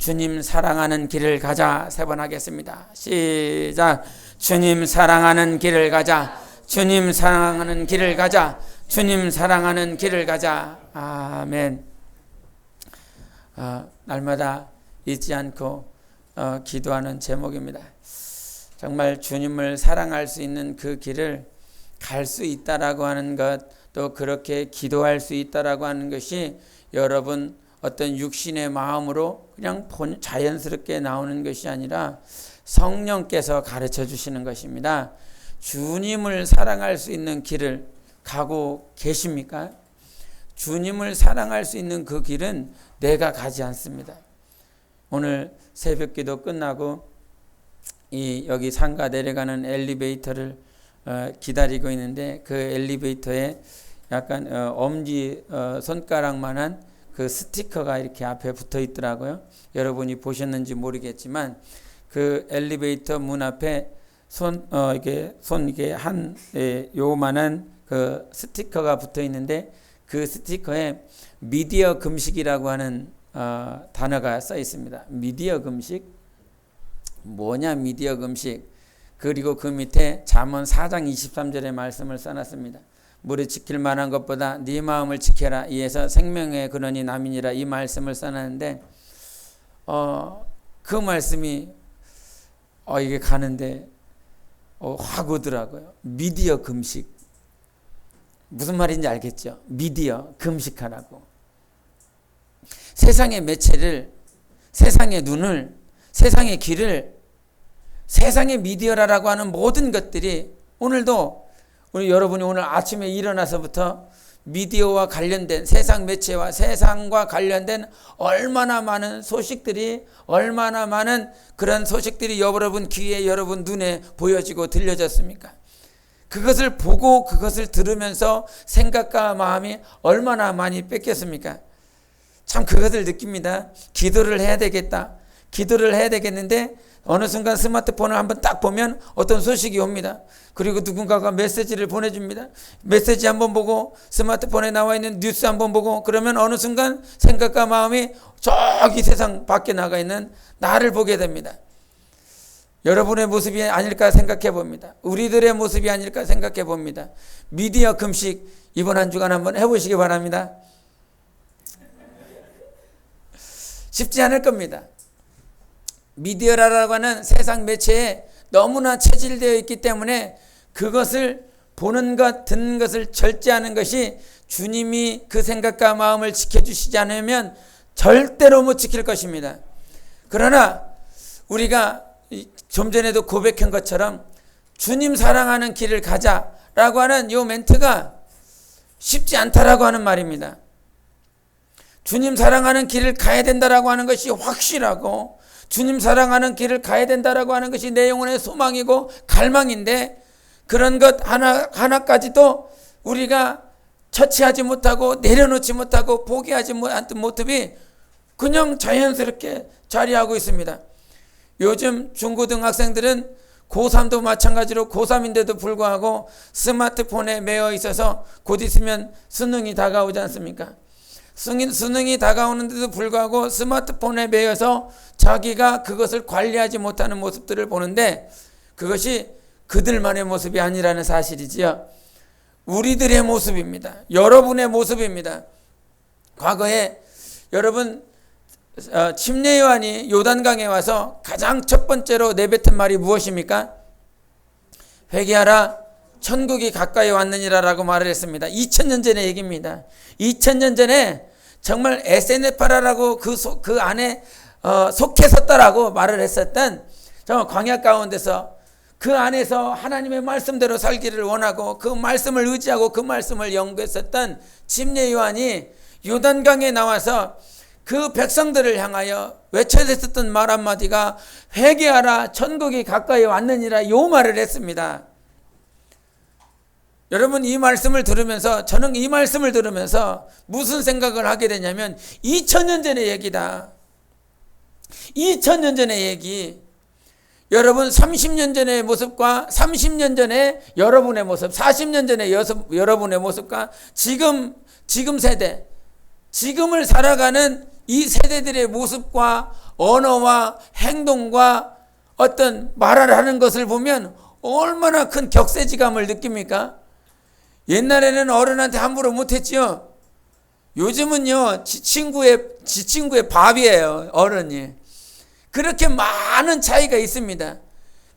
주님 사랑하는 길을 가자. 3번 하겠습니다. 시작. 주님 사랑하는 길을 가자. 주님 사랑하는 길을 가자. 주님 사랑하는 길을 가자. 아멘. 날마다 잊지 않고 기도하는 제목입니다. 정말 주님을 사랑할 수 있는 그 길을 갈 수 있다라고 하는 것, 또 그렇게 기도할 수 있다라고 하는 것이 여러분 어떤 육신의 마음으로 그냥 자연스럽게 나오는 것이 아니라 성령께서 가르쳐 주시는 것입니다. 주님을 사랑할 수 있는 길을 가고 계십니까? 주님을 사랑할 수 있는 그 길은 내가 가지 않습니다. 오늘 새벽기도 끝나고 여기 상가 내려가는 엘리베이터를 기다리고 있는데, 그 엘리베이터에 약간 엄지 손가락만한 그 스티커가 이렇게 앞에 붙어 있더라고요. 여러분이 보셨는지 모르겠지만 그 엘리베이터 문 앞에 이게 한 요만한 그 스티커가 붙어 있는데, 그 스티커에 미디어 금식이라고 하는 단어가 써 있습니다. 미디어 금식? 뭐냐 미디어 금식? 그리고 그 밑에 잠언 4장 23절의 말씀을 써놨습니다. 무릇 지킬 만한 것보다 네 마음을 지켜라. 이에서 생명의 근원이 남이니라. 이 말씀을 써놨는데 그 말씀이 이게 가는데 확 오더라고요. 미디어 금식. 무슨 말인지 알겠죠? 미디어 금식하라고. 세상의 매체를, 세상의 눈을, 세상의 길을, 세상의 미디어라고 하는 모든 것들이 오늘도 우리 여러분이 오늘 아침에 일어나서부터 미디어와 관련된 세상 매체와 세상과 관련된 얼마나 많은 소식들이, 얼마나 많은 그런 소식들이 여러분 귀에, 여러분 눈에 보여지고 들려졌습니까? 그것을 보고 그것을 들으면서 생각과 마음이 얼마나 많이 뺏겼습니까? 참 그것을 느낍니다. 기도를 해야 되겠다. 기도를 해야 되겠는데 어느 순간 스마트폰을 한번 딱 보면 어떤 소식이 옵니다. 그리고 누군가가 메시지를 보내줍니다. 메시지 한번 보고 스마트폰에 나와 있는 뉴스 한번 보고, 그러면 어느 순간 생각과 마음이 저기 세상 밖에 나가 있는 나를 보게 됩니다. 여러분의 모습이 아닐까 생각해 봅니다. 우리들의 모습이 아닐까 생각해 봅니다. 미디어 금식 이번 한 주간 한번 해보시기 바랍니다. 쉽지 않을 겁니다. 미디어라고 하는 세상 매체에 너무나 체질되어 있기 때문에 그것을 보는 것, 듣는 것을 절제하는 것이, 주님이 그 생각과 마음을 지켜주시지 않으면 절대로 못 지킬 것입니다. 그러나 우리가 좀 전에도 고백한 것처럼 주님 사랑하는 길을 가자라고 하는 이 멘트가 쉽지 않다라고 하는 말입니다. 주님 사랑하는 길을 가야 된다라고 하는 것이 확실하고, 주님 사랑하는 길을 가야 된다라고 하는 것이 내 영혼의 소망이고 갈망인데, 그런 것 하나까지도 우리가 처치하지 못하고 내려놓지 못하고 포기하지 못한 모습이 그냥 자연스럽게 자리하고 있습니다. 요즘 중고등학생들은 고3도 마찬가지로 고3인데도 불구하고 스마트폰에 매여 있어서 곧 있으면 수능이 다가오지 않습니까? 수능이 다가오는데도 불구하고 스마트폰에 매여서 자기가 그것을 관리하지 못하는 모습들을 보는데, 그것이 그들만의 모습이 아니라는 사실이지요. 우리들의 모습입니다. 여러분의 모습입니다. 과거에 여러분 침례 요한이 요단강에 와서 가장 첫 번째로 내뱉은 말이 무엇입니까? 회개하라, 천국이 가까이 왔느니라라고 말을 했습니다. 2000년 전의 얘기입니다. 2000년 전에 정말 에세네파라라고 그 안에 속해 섰다라고 말을 했었던, 정말 광야 가운데서 그 안에서 하나님의 말씀대로 살기를 원하고 그 말씀을 의지하고 그 말씀을 연구했었던 침례 요한이 요단강에 나와서 그 백성들을 향하여 외쳐댔었던 말 한마디가 회개하라, 천국이 가까이 왔느니라, 요 말을 했습니다. 여러분, 이 말씀을 들으면서, 저는 이 말씀을 들으면서 무슨 생각을 하게 되냐면 2000년 전의 얘기다. 2000년 전의 얘기. 여러분 30년 전의 모습과 30년 전에 여러분의 모습, 40년 전에 여러분의 모습과 지금 세대, 지금을 살아가는 이 세대들의 모습과 언어와 행동과 어떤 말을 하는 것을 보면 얼마나 큰 격세지감을 느낍니까? 옛날에는 어른한테 함부로 못했지요. 요즘은요, 지 친구의 밥이에요, 어른이. 그렇게 많은 차이가 있습니다.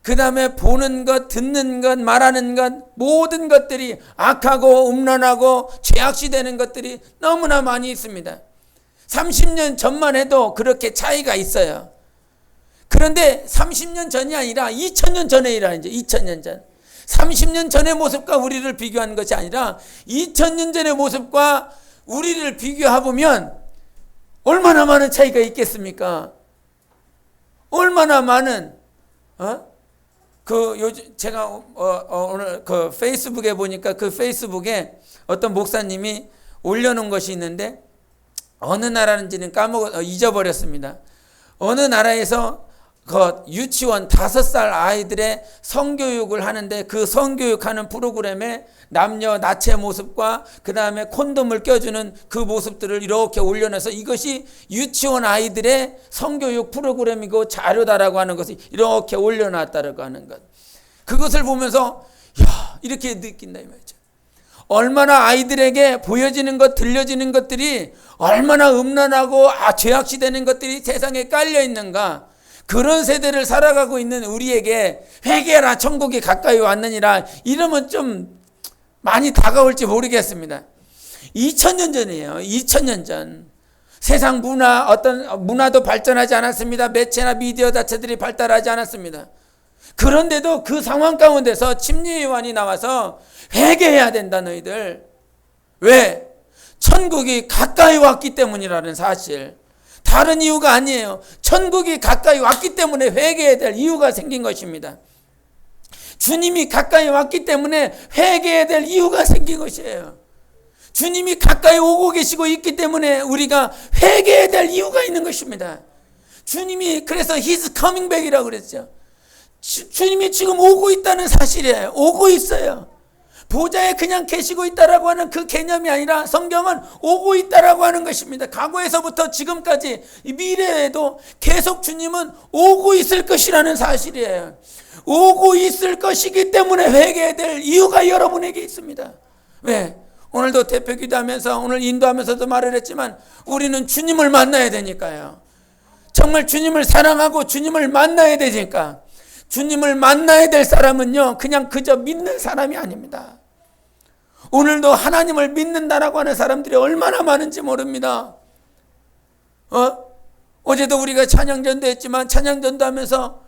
그 다음에 보는 것, 듣는 것, 말하는 것, 모든 것들이 악하고 음란하고 죄악시되는 것들이 너무나 많이 있습니다. 30년 전만 해도 그렇게 차이가 있어요. 그런데 30년 전이 아니라 2000년 전에 이제 2000년 전. 30년 전의 모습과 우리를 비교하는 것이 아니라 2000년 전의 모습과 우리를 비교해보면 얼마나 많은 차이가 있겠습니까? 얼마나 많은, 요즘 제가 오늘 그 페이스북에 보니까 그 페이스북에 어떤 목사님이 올려놓은 것이 있는데 어느 나라인지는 잊어버렸습니다. 어느 나라에서 그 유치원 5살 아이들의 성교육을 하는데 그 성교육하는 프로그램에 남녀 나체 모습과 그 다음에 콘돔을 껴주는 그 모습들을 이렇게 올려놔서 이것이 유치원 아이들의 성교육 프로그램이고 자료다라고 하는 것을 이렇게 올려놨다라고 하는 것. 그것을 보면서 이렇게 느낀다 이 말이죠. 얼마나 아이들에게 보여지는 것, 들려지는 것들이 얼마나 음란하고 죄악시되는 것들이 세상에 깔려 있는가. 그런 세대를 살아가고 있는 우리에게 회개하라 천국이 가까이 왔느니라 이러면 좀 많이 다가올지 모르겠습니다. 2000년 전이에요. 2000년 전. 세상 어떤 문화도 발전하지 않았습니다. 매체나 미디어 자체들이 발달하지 않았습니다. 그런데도 그 상황 가운데서 침례요한이 나와서 회개해야 된다 너희들. 왜? 천국이 가까이 왔기 때문이라는 사실. 다른 이유가 아니에요. 천국이 가까이 왔기 때문에 회개해야 될 이유가 생긴 것입니다. 주님이 가까이 왔기 때문에 회개해야 될 이유가 생긴 것이에요. 주님이 가까이 오고 계시고 있기 때문에 우리가 회개해야 될 이유가 있는 것입니다. 주님이 그래서 He's coming back이라고 그랬죠. 주님이 지금 오고 있다는 사실이에요. 오고 있어요. 보좌에 그냥 계시고 있다라고 하는 그 개념이 아니라 성경은 오고 있다라고 하는 것입니다. 과거에서부터 지금까지 미래에도 계속 주님은 오고 있을 것이라는 사실이에요. 오고 있을 것이기 때문에 회개해야 될 이유가 여러분에게 있습니다. 왜? 오늘도 대표 기도하면서 오늘 인도하면서도 말을 했지만 우리는 주님을 만나야 되니까요. 정말 주님을 사랑하고 주님을 만나야 되니까. 주님을 만나야 될 사람은요 그냥 그저 믿는 사람이 아닙니다. 오늘도 하나님을 믿는다라고 하는 사람들이 얼마나 많은지 모릅니다. 어제도 우리가 찬양전도 했지만 찬양전도 하면서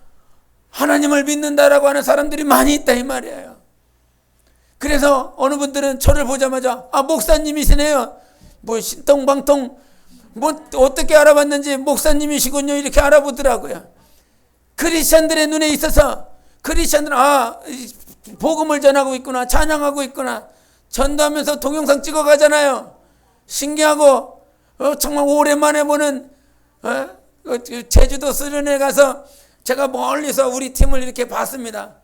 하나님을 믿는다라고 하는 사람들이 많이 있다 이 말이에요. 그래서 어느 분들은 저를 보자마자 목사님이시네요. 뭐 신통방통 뭐 어떻게 알아봤는지 목사님이시군요 이렇게 알아보더라고요. 크리스천들의 눈에 있어서 크리스천들은 복음을 전하고 있구나 찬양하고 있구나 전도하면서 동영상 찍어 가잖아요. 신기하고 정말 오랜만에 보는 제주도 수련회 가서 제가 멀리서 우리 팀을 이렇게 봤습니다.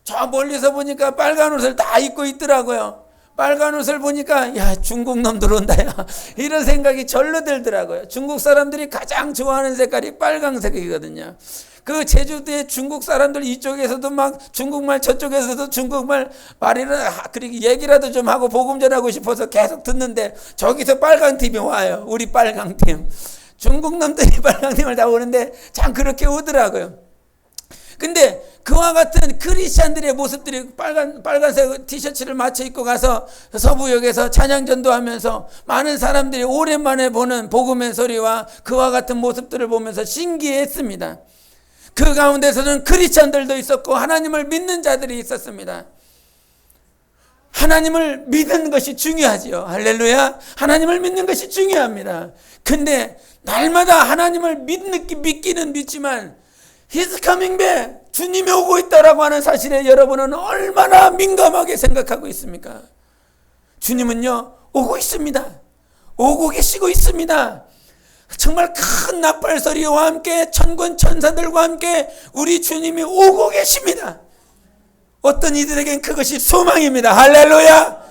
저 멀리서 보니까 빨간 옷을 다 입고 있더라고요. 빨간 옷을 보니까 중국 놈들 온다 이런 생각이 절로 들더라고요. 중국 사람들이 가장 좋아하는 색깔이 빨강색이거든요. 그 제주도의 중국 사람들 이쪽에서도 막 중국말 저쪽에서도 중국말 그리고 얘기라도 좀 하고 복음 전하고 싶어서 계속 듣는데 저기서 빨강팀이 와요. 우리 빨강팀. 중국 놈들이 빨강팀을 다 오는데 참 그렇게 오더라고요. 근데 그와 같은 크리스찬들의 모습들이 빨간색 티셔츠를 맞춰 입고 가서 서부역에서 찬양전도 하면서 많은 사람들이 오랜만에 보는 복음의 소리와 그와 같은 모습들을 보면서 신기했습니다. 그 가운데서는 크리스찬들도 있었고 하나님을 믿는 자들이 있었습니다. 하나님을 믿는 것이 중요하지요. 할렐루야. 하나님을 믿는 것이 중요합니다. 근데 날마다 하나님을 믿기는 믿지만 He's coming back. 주님이 오고 있다라고 하는 사실에 여러분은 얼마나 민감하게 생각하고 있습니까? 주님은요 오고 있습니다. 오고 계시고 있습니다. 정말 큰 나팔소리와 함께 천군 천사들과 함께 우리 주님이 오고 계십니다. 어떤 이들에겐 그것이 소망입니다. 할렐루야.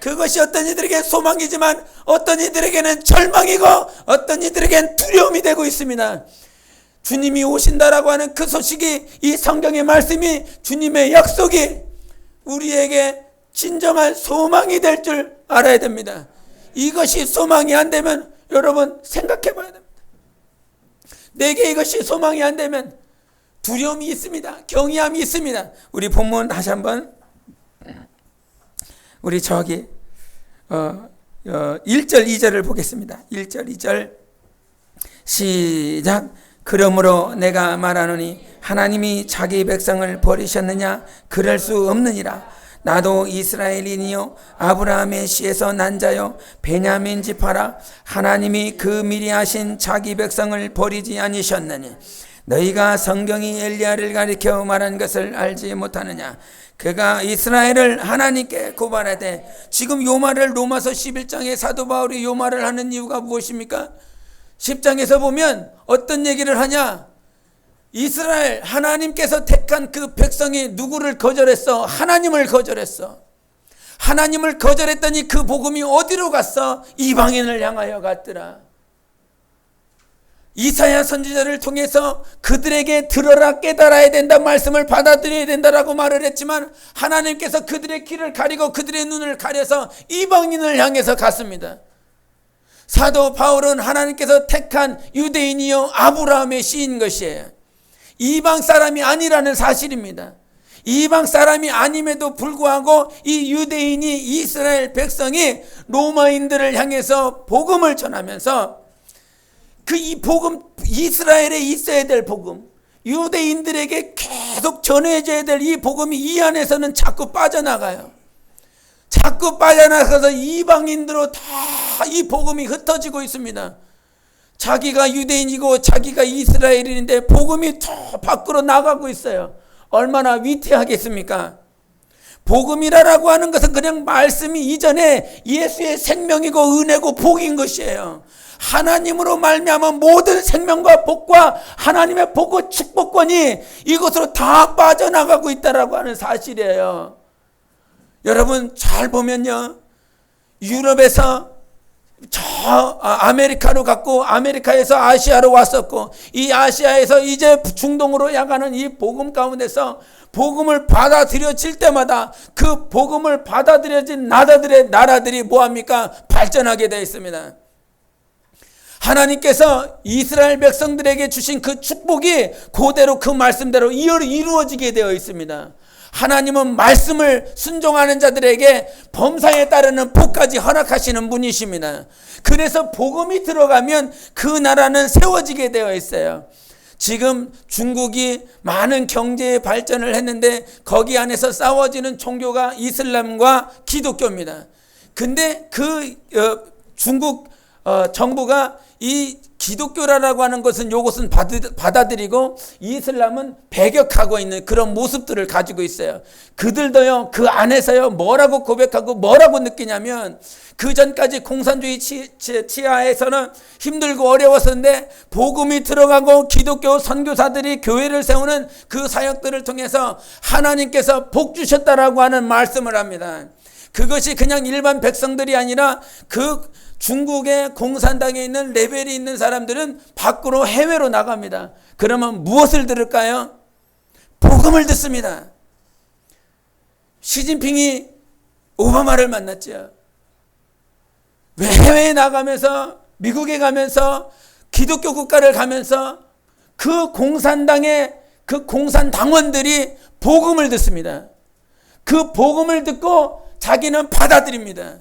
그것이 어떤 이들에게 소망이지만 어떤 이들에게는 절망이고 어떤 이들에게는 두려움이 되고 있습니다. 주님이 오신다라고 하는 그 소식이, 이 성경의 말씀이, 주님의 약속이 우리에게 진정한 소망이 될 줄 알아야 됩니다. 이것이 소망이 안 되면 여러분 생각해 봐야 됩니다. 내게 이것이 소망이 안 되면 두려움이 있습니다. 경외함이 있습니다. 우리 본문 다시 한번, 우리 저기 1절 2절을 보겠습니다. 1절 2절 시작. 그러므로 내가 말하노니 하나님이 자기 백성을 버리셨느냐? 그럴 수 없느니라. 나도 이스라엘인이요 아브라함의 씨에서 난 자요 베냐민 지파라. 하나님이 그 미리 하신 자기 백성을 버리지 아니셨느니 너희가 성경이 엘리야를 가리켜 말한 것을 알지 못하느냐? 그가 이스라엘을 하나님께 고발하되, 지금 요 말을 로마서 11장에 사도 바울이 요 말을 하는 이유가 무엇입니까? 10장에서 보면 어떤 얘기를 하냐? 이스라엘, 하나님께서 택한 그 백성이 누구를 거절했어? 하나님을 거절했어. 하나님을 거절했더니 그 복음이 어디로 갔어? 이방인을 향하여 갔더라. 이사야 선지자를 통해서 그들에게 들어라 깨달아야 된다, 말씀을 받아들여야 된다라고 말을 했지만 하나님께서 그들의 귀를 가리고 그들의 눈을 가려서 이방인을 향해서 갔습니다. 사도 바울은 하나님께서 택한 유대인이요 아브라함의 씨인 것이에요. 이방 사람이 아니라는 사실입니다. 이방 사람이 아님에도 불구하고 이 유대인이, 이스라엘 백성이 로마인들을 향해서 복음을 전하면서 이 복음, 이스라엘에 있어야 될 복음, 유대인들에게 계속 전해져야 될 이 복음이 이 안에서는 자꾸 빠져나가요. 자꾸 빠져나가서 이방인들로 다 이 복음이 흩어지고 있습니다. 자기가 유대인이고 자기가 이스라엘인인데 복음이 더 밖으로 나가고 있어요. 얼마나 위태하겠습니까? 복음이라고 하는 것은 그냥 말씀이 이전에 예수의 생명이고 은혜고 복인 것이에요. 하나님으로 말미암은 모든 생명과 복과 하나님의 복과 축복권이 이것으로 다 빠져나가고 있다라고 하는 사실이에요. 여러분 잘 보면요, 유럽에서 아메리카로 갔고 아메리카에서 아시아로 왔었고 이 아시아에서 이제 중동으로 향하는 이 복음 가운데서 복음을 받아들여질 때마다 그 복음을 받아들여진 나라들이 뭐합니까? 발전하게 되어 있습니다. 하나님께서 이스라엘 백성들에게 주신 그 축복이 그대로 그 말씀대로 이루어지게 되어 있습니다. 하나님은 말씀을 순종하는 자들에게 범사에 따르는 복까지 허락하시는 분이십니다. 그래서 복음이 들어가면 그 나라는 세워지게 되어 있어요. 지금 중국이 많은 경제 발전을 했는데 거기 안에서 싸워지는 종교가 이슬람과 기독교입니다. 근데 중국 정부가 이 기독교라고 하는 것은 요것은 받아들이고 이슬람은 배격하고 있는 그런 모습들을 가지고 있어요. 그들도요 그 안에서요 뭐라고 고백하고 뭐라고 느끼냐면, 그 전까지 공산주의 치하에서는 힘들고 어려웠었는데 복음이 들어가고 기독교 선교사들이 교회를 세우는 그 사역들을 통해서 하나님께서 복 주셨다라고 하는 말씀을 합니다. 그것이 그냥 일반 백성들이 아니라 그 중국의 공산당에 있는 레벨이 있는 사람들은 밖으로 해외로 나갑니다. 그러면 무엇을 들을까요? 복음을 듣습니다. 시진핑이 오바마를 만났죠. 왜 해외에 나가면서 미국에 가면서 기독교 국가를 가면서 그 공산당의 그 공산당원들이 복음을 듣습니다. 그 복음을 듣고 자기는 받아들입니다.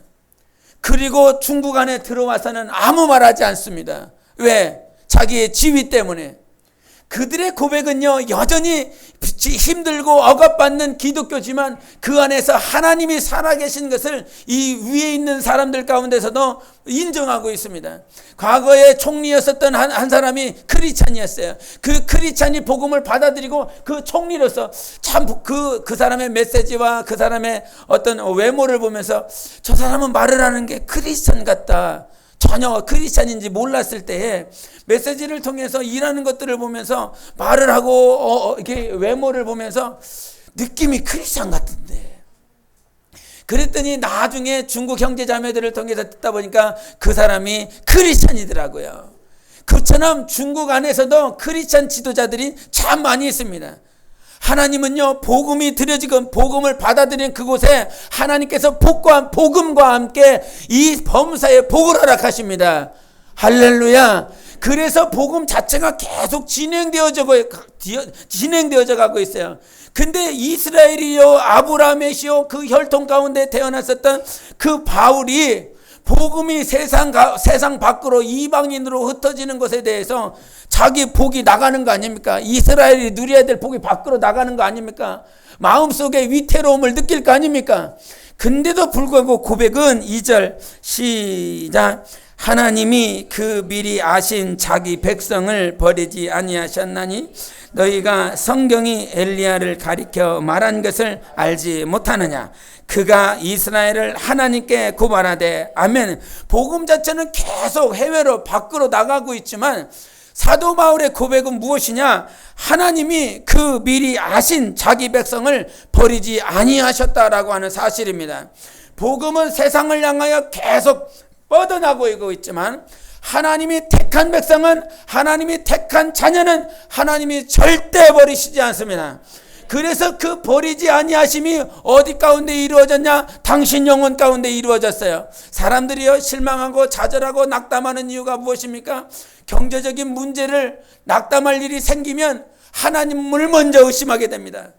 그리고 중국 안에 들어와서는 아무 말하지 않습니다. 왜? 자기의 지위 때문에. 그들의 고백은요 여전히 힘들고 억압받는 기독교지만 그 안에서 하나님이 살아계신 것을 이 위에 있는 사람들 가운데서도 인정하고 있습니다. 과거에 총리였었던 한 사람이 크리스찬이었어요. 그 크리스찬이 복음을 받아들이고 그 총리로서 참 그 사람의 메시지와 그 사람의 어떤 외모를 보면서 저 사람은 말을 하는 게 크리스찬 같다, 전혀 크리스찬인지 몰랐을 때에 메시지를 통해서 일하는 것들을 보면서 말을 하고 이렇게 외모를 보면서 느낌이 크리스찬 같은데, 그랬더니 나중에 중국 형제 자매들을 통해서 듣다 보니까 그 사람이 크리스찬이더라고요. 그처럼 중국 안에서도 크리스찬 지도자들이 참 많이 있습니다. 하나님은요, 복음이 들여지고 복음을 받아들이는 그곳에 하나님께서 복음과 함께 이 범사에 복을 허락하십니다. 할렐루야. 그래서 복음 자체가 계속 진행되어져 가고 있어요. 근데 이스라엘이요, 아브라함이요, 그 혈통 가운데 태어났었던 그 바울이 복음이 세상 밖으로 이방인으로 흩어지는 것에 대해서 자기 복이 나가는 거 아닙니까? 이스라엘이 누려야 될 복이 밖으로 나가는 거 아닙니까? 마음속에 위태로움을 느낄 거 아닙니까? 근데도 불구하고 고백은 2절 시작. 하나님이 그 미리 아신 자기 백성을 버리지 아니하셨나니 너희가 성경이 엘리야를 가리켜 말한 것을 알지 못하느냐. 그가 이스라엘을 하나님께 고발하되. 아멘. 복음 자체는 계속 해외로 밖으로 나가고 있지만 사도 바울의 고백은 무엇이냐? 하나님이 그 미리 아신 자기 백성을 버리지 아니하셨다라고 하는 사실입니다. 복음은 세상을 향하여 계속 뻗어나가고 있지만 하나님이 택한 백성은, 하나님이 택한 자녀는 하나님이 절대 버리시지 않습니다. 그래서 그 버리지 아니하심이 어디 가운데 이루어졌냐? 당신 영혼 가운데 이루어졌어요. 사람들이요, 실망하고 좌절하고 낙담하는 이유가 무엇입니까? 경제적인 문제를 낙담할 일이 생기면 하나님을 먼저 의심하게 됩니다.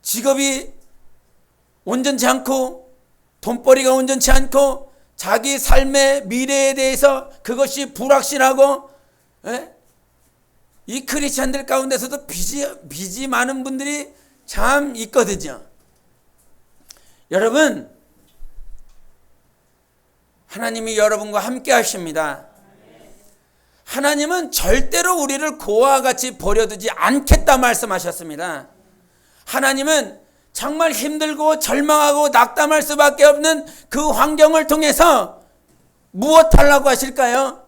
직업이 온전치 않고 돈벌이가 온전치 않고 자기 삶의 미래에 대해서 그것이 불확실하고, 이 크리스찬들 가운데서도 빚이 많은 분들이 참 있거든요. 여러분, 하나님이 여러분과 함께 하십니다. 하나님은 절대로 우리를 고아와 같이 버려두지 않겠다 말씀하셨습니다. 하나님은 정말 힘들고 절망하고 낙담할 수밖에 없는 그 환경을 통해서 무엇 하려고 하실까요?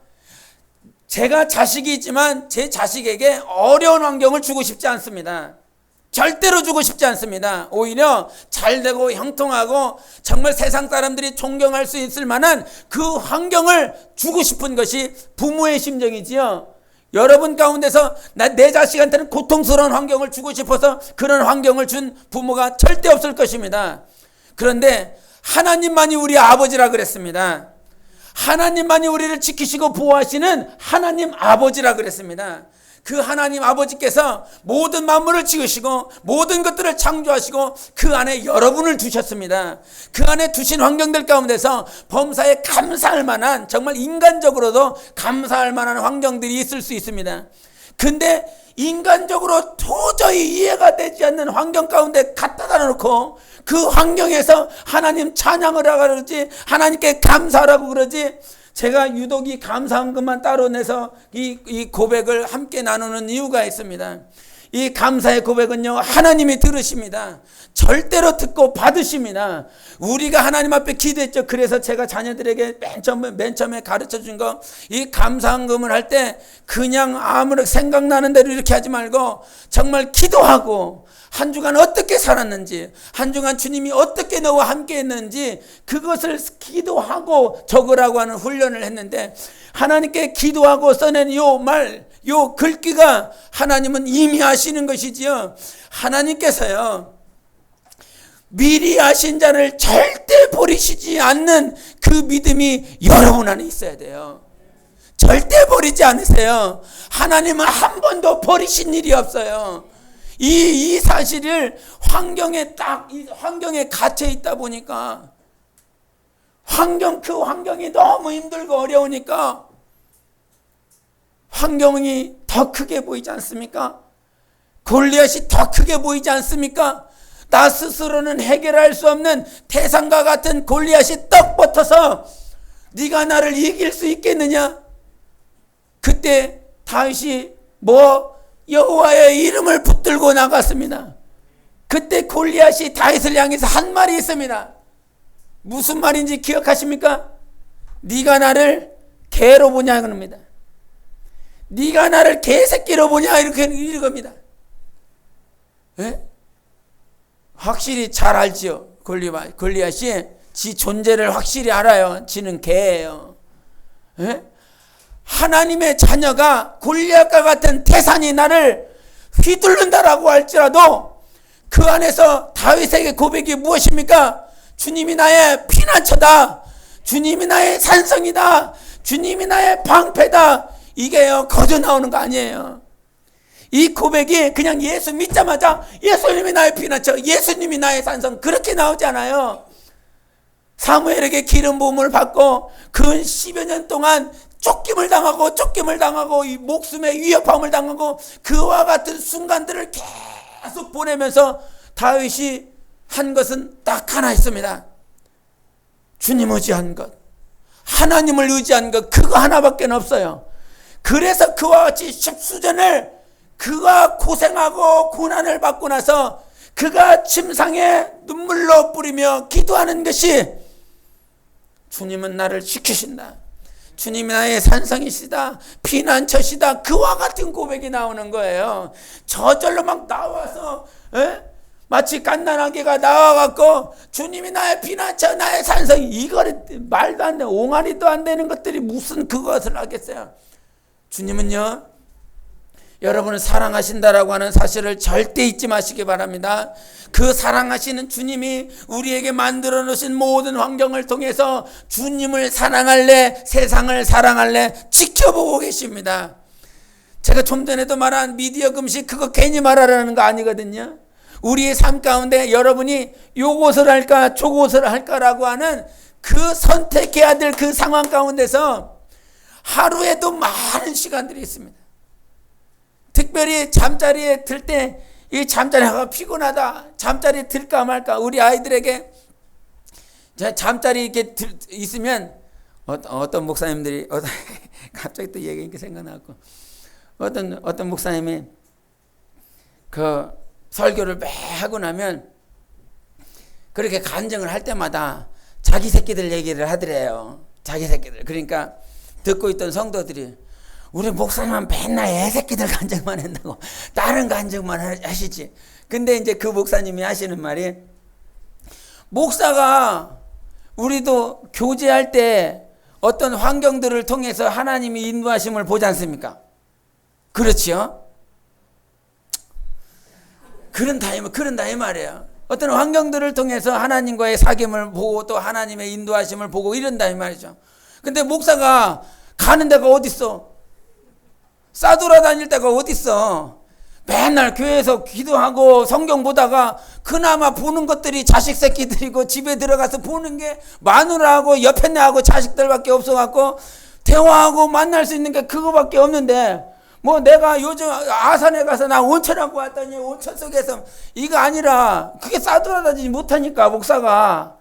제가 자식이 있지만 제 자식에게 어려운 환경을 주고 싶지 않습니다. 절대로 주고 싶지 않습니다. 오히려 잘되고 형통하고 정말 세상 사람들이 존경할 수 있을 만한 그 환경을 주고 싶은 것이 부모의 심정이지요. 여러분 가운데서 내 자식한테는 고통스러운 환경을 주고 싶어서 그런 환경을 준 부모가 절대 없을 것입니다. 그런데 하나님만이 우리 아버지라 그랬습니다. 하나님만이 우리를 지키시고 보호하시는 하나님 아버지라 그랬습니다. 그 하나님 아버지께서 모든 만물을 지으시고 모든 것들을 창조하시고 그 안에 여러분을 두셨습니다. 그 안에 두신 환경들 가운데서 범사에 감사할 만한, 정말 인간적으로도 감사할 만한 환경들이 있을 수 있습니다. 근데 인간적으로 도저히 이해가 되지 않는 환경 가운데 갖다 놓고 그 환경에서 하나님 찬양을 하라 그러지, 하나님께 감사하라고 그러지. 제가 유독 이 감사한 것만 따로 내서 이 고백을 함께 나누는 이유가 있습니다. 이 감사의 고백은요, 하나님이 들으십니다. 절대로 듣고 받으십니다. 우리가 하나님 앞에 기도했죠. 그래서 제가 자녀들에게 맨 처음에 가르쳐 준 거, 이 감사한금을 할 때 그냥 아무렇게 생각나는 대로 이렇게 하지 말고 정말 기도하고 한 주간 어떻게 살았는지, 한 주간 주님이 어떻게 너와 함께 했는지 그것을 기도하고 적으라고 하는 훈련을 했는데, 하나님께 기도하고 써낸 요 글귀가 하나님은 이미 아시는 것이지요. 하나님께서요, 미리 아신 자를 절대 버리시지 않는 그 믿음이 여러분 안에 있어야 돼요. 절대 버리지 않으세요. 하나님은 한 번도 버리신 일이 없어요. 이 사실을 환경에 갇혀 있다 보니까 그 환경이 너무 힘들고 어려우니까 환경이 더 크게 보이지 않습니까? 골리앗이 더 크게 보이지 않습니까? 나 스스로는 해결할 수 없는 태산과 같은 골리앗이 떡 붙어서 네가 나를 이길 수 있겠느냐? 그때 다윗이 여호와의 이름을 붙들고 나갔습니다. 그때 골리앗이 다윗을 향해서 한 말이 있습니다. 무슨 말인지 기억하십니까? 네가 나를 개로 보냐 그럽니다. 네가 나를 개새끼로 보냐 이렇게 읽습니다. 예? 확실히 잘 알죠. 골리앗이 지 존재를 확실히 알아요. 지는 개예요. 예? 하나님의 자녀가 골리앗과 같은 태산이 나를 휘둘른다라고 할지라도 그 안에서 다윗에게 고백이 무엇입니까? 주님이 나의 피난처다. 주님이 나의 산성이다. 주님이 나의 방패다. 이게요, 거저 나오는 거 아니에요. 이 고백이 그냥 예수 믿자마자 예수님이 나의 피난처, 예수님이 나의 산성, 그렇게 나오지 않아요. 사무엘에게 기름 부음을 받고 근 10여 년 동안 쫓김을 당하고 이 목숨의 위협함을 당하고 그와 같은 순간들을 계속 보내면서 다윗이 한 것은 딱 하나 있습니다. 주님 의지한 것, 하나님을 의지한 것, 그거 하나밖에 없어요. 그래서 그와 같이 십수전을 그가 고생하고 고난을 받고 나서 그가 침상에 눈물로 뿌리며 기도하는 것이 주님은 나를 지키신다. 주님이 나의 산성이시다. 피난처시다. 그와 같은 고백이 나오는 거예요. 저절로 막 나와서 마치 갓난아기가 나와갖고 주님이 나의 피난처, 나의 산성, 이거를 말도 안 돼. 옹알이도 안 되는 것들이 무슨 그것을 하겠어요. 주님은요, 여러분을 사랑하신다라고 하는 사실을 절대 잊지 마시기 바랍니다. 그 사랑하시는 주님이 우리에게 만들어 놓으신 모든 환경을 통해서 주님을 사랑할래, 세상을 사랑할래 지켜보고 계십니다. 제가 좀 전에도 말한 미디어 금식, 그거 괜히 말하라는 거 아니거든요. 우리의 삶 가운데 여러분이 요것을 할까 저것을 할까라고 하는 그 선택해야 될 그 상황 가운데서 하루에도 많은 시간들이 있습니다. 특별히 잠자리에 들 때 이 잠자리가 피곤하다, 잠자리에 들까 말까. 우리 아이들에게 잠자리 이렇게 있으면 어떤 목사님들이 갑자기 또 얘기가 생각나고 어떤 목사님이 그 설교를 매 하고 나면 그렇게 간증을 할 때마다 자기 새끼들 얘기를 하더래요. 자기 새끼들. 그러니까 듣고 있던 성도들이 우리 목사님은 맨날 애새끼들 간증만 한다고 다른 간증만 하시지. 근데 이제 그 목사님이 하시는 말이, 목사가 우리도 교제할 때 어떤 환경들을 통해서 하나님이 인도하심을 보지 않습니까? 그렇지요? 그런다 이 말이에요. 어떤 환경들을 통해서 하나님과의 사귐을 보고 또 하나님의 인도하심을 보고 이런다 이 말이죠. 근데 목사가 가는 데가 어딨어? 싸돌아다닐 데가 어딨어? 맨날 교회에서 기도하고 성경 보다가 그나마 보는 것들이 자식 새끼들이고 집에 들어가서 보는 게 마누라하고 옆에 내하고 자식들밖에 없어갖고 대화하고 만날 수 있는 게 그거밖에 없는데, 뭐 내가 요즘 아산에 가서 나 온천하고 왔더니 온천 속에서 이거 아니라 그게 싸돌아다니지 못하니까 목사가.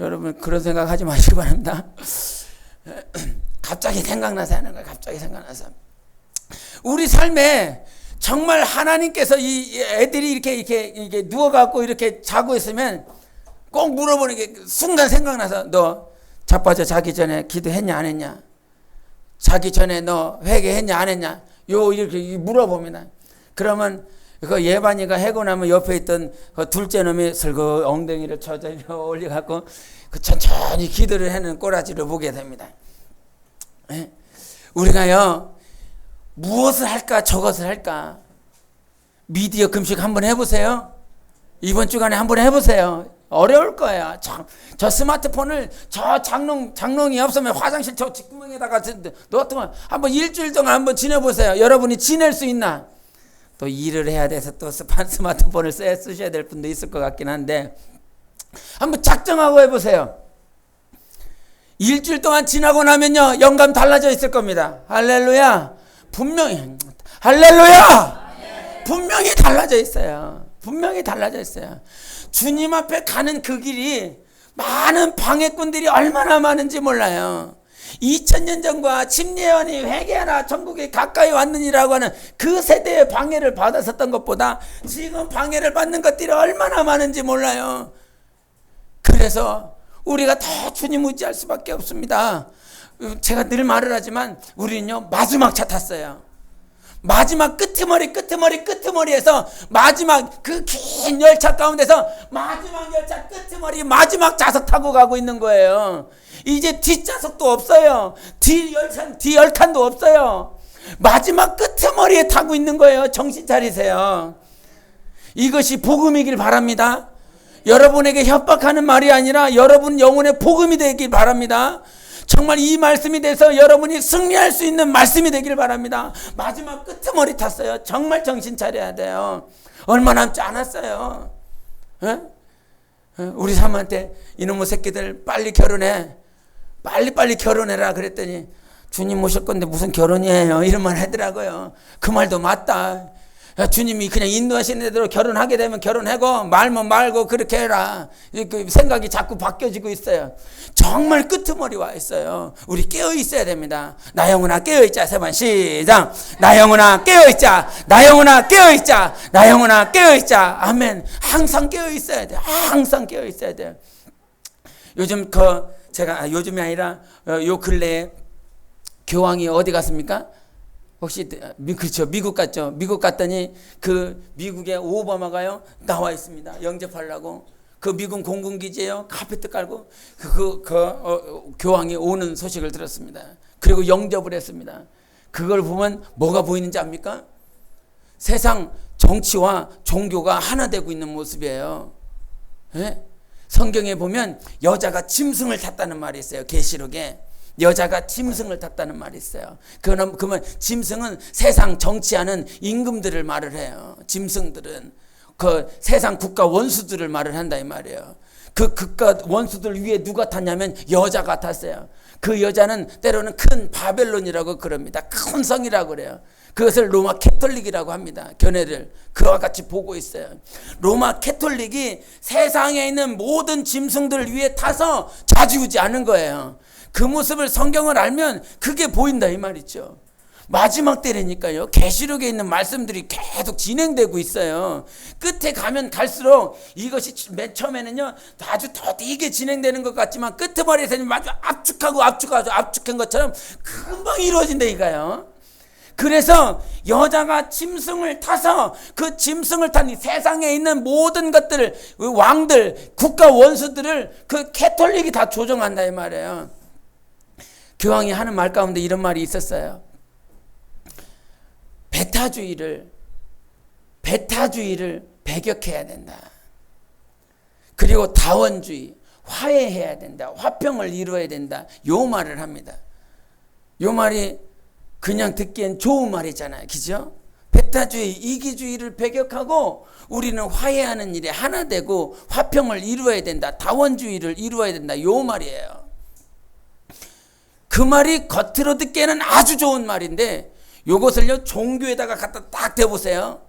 여러분 그런 생각 하지 마시기 바랍니다. 갑자기 생각나서 하는 거예요. 갑자기 생각나서. 우리 삶에 정말 하나님께서 이 애들이 이렇게 누워갖고 이렇게 자고 있으면 꼭 물어보는 게 순간 생각나서, 너 자빠져 자기 전에 기도했냐 안 했냐? 자기 전에 너 회개했냐 안 했냐? 이렇게 물어봅니다. 그러면 그 예반이가 해고 나면 옆에 있던 그 둘째 놈이 슬그 엉덩이를 천천히 올려갖고 그 천천히 기도를 하는 꼬라지를 보게 됩니다. 우리가요, 무엇을 할까 저것을 할까? 미디어 금식 한번 해보세요. 이번 주간에 한번 해보세요. 어려울 거예요. 저 스마트폰을 저 장롱이 없으면 화장실 저 뒷구멍에다가 넣었더만 한번 일주일 동안 한번 지내보세요. 여러분이 지낼 수 있나? 또 일을 해야 돼서 또 스마트폰을 쓰셔야 될 분도 있을 것 같긴 한데 한번 작정하고 해보세요. 일주일 동안 지나고 나면요, 영감 달라져 있을 겁니다. 할렐루야. 분명히 할렐루야. 분명히 달라져 있어요. 분명히 달라져 있어요. 주님 앞에 가는 그 길이 많은 방해꾼들이 얼마나 많은지 몰라요. 2000년 전과 침례원이 회개하라 천국에 가까이 왔느니라고 하는 그 세대의 방해를 받았었던 것보다 지금 방해를 받는 것들이 얼마나 많은지 몰라요. 그래서 우리가 더 주님 의지할 수밖에 없습니다. 제가 늘 말을 하지만 우리는요, 마지막 차 탔어요. 마지막 끄트머리에서 마지막 그 긴 열차 가운데서 마지막 열차 끄트머리 마지막 좌석 타고 가고 있는 거예요. 이제 뒷좌석도 없어요. 뒤 열칸도 없어요. 마지막 끄트머리에 타고 있는 거예요. 정신 차리세요. 이것이 복음이길 바랍니다. 여러분에게 협박하는 말이 아니라 여러분 영혼의 복음이 되길 바랍니다. 정말 이 말씀이 돼서 여러분이 승리할 수 있는 말씀이 되길 바랍니다. 마지막 끄트머리 탔어요. 정말 정신 차려야 돼요. 얼마 남지 않았어요. 에? 우리 사모한테 이놈의 새끼들 빨리 결혼해. 빨리 결혼해라 그랬더니 주님 모실 건데 무슨 결혼이에요. 이런 말 하더라고요. 그 말도 맞다. 주님이 그냥 인도하시는 대로 결혼하게 되면 결혼하고 말면 말고 그렇게 해라. 그 생각이 자꾸 바뀌어지고 있어요. 정말 끄트머리 와 있어요. 우리 깨어 있어야 됩니다. 나 영혼아 깨어 있자. 세 번 시작. 나 영혼아 깨어 있자. 나 영혼아 깨어 있자. 나 영혼아 깨어 있자. 아멘. 항상 깨어 있어야 돼요. 항상 깨어 있어야 돼요. 요즘 제가 요즘이 아니라 요 근래에 교황이 어디 갔습니까? 혹시 그렇죠. 미국 갔죠. 미국 갔더니 그 미국의 오바마가요 나와 있습니다. 영접하려고 그 미군 공군기지에요 카페트 깔고 교황이 오는 소식을 들었습니다. 그리고 영접을 했습니다. 그걸 보면 뭐가 보이는지 압니까? 세상 정치와 종교가 하나 되고 있는 모습이에요. 네? 성경에 보면 여자가 짐승을 탔다는 말이 있어요. 계시록에. 여자가 짐승을 탔다는 말이 있어요. 그러면 짐승은 세상 정치하는 임금들을 말을 해요. 짐승들은 그 세상 국가 원수들을 말을 한다 이 말이에요. 그 국가 원수들 위에 누가 탔냐면 여자가 탔어요. 그 여자는 때로는 큰 바벨론이라고 그럽니다. 큰 성이라고 그래요. 그것을 로마 캐톨릭이라고 합니다. 견해를 그와 같이 보고 있어요. 로마 캐톨릭이 세상에 있는 모든 짐승들 위에 타서 좌지우지하는 거예요. 그 모습을 성경을 알면 그게 보인다 이 말이죠. 마지막 때라니까요. 계시록에 있는 말씀들이 계속 진행되고 있어요. 끝에 가면 갈수록 이것이 맨 처음에는요 아주 더디게 진행되는 것 같지만 끄트머리에서는 아주 압축한 것처럼 금방 이루어진다니까요. 그래서 여자가 짐승을 타서 그 짐승을 탄 이 세상에 있는 모든 것들을 왕들 국가 원수들을 그 캐톨릭이 다 조정한다 이 말이에요. 교황이 하는 말 가운데 이런 말이 있었어요. 배타주의를 배격해야 된다. 그리고 다원주의, 화해해야 된다. 화평을 이루어야 된다. 요 말을 합니다. 요 말이 그냥 듣기엔 좋은 말이잖아요. 그죠? 배타주의, 이기주의를 배격하고 우리는 화해하는 일에 하나 되고 화평을 이루어야 된다. 다원주의를 이루어야 된다. 요 말이에요. 그 말이 겉으로 듣기에는 아주 좋은 말인데 요것을요 종교에다가 갖다 딱 대보세요.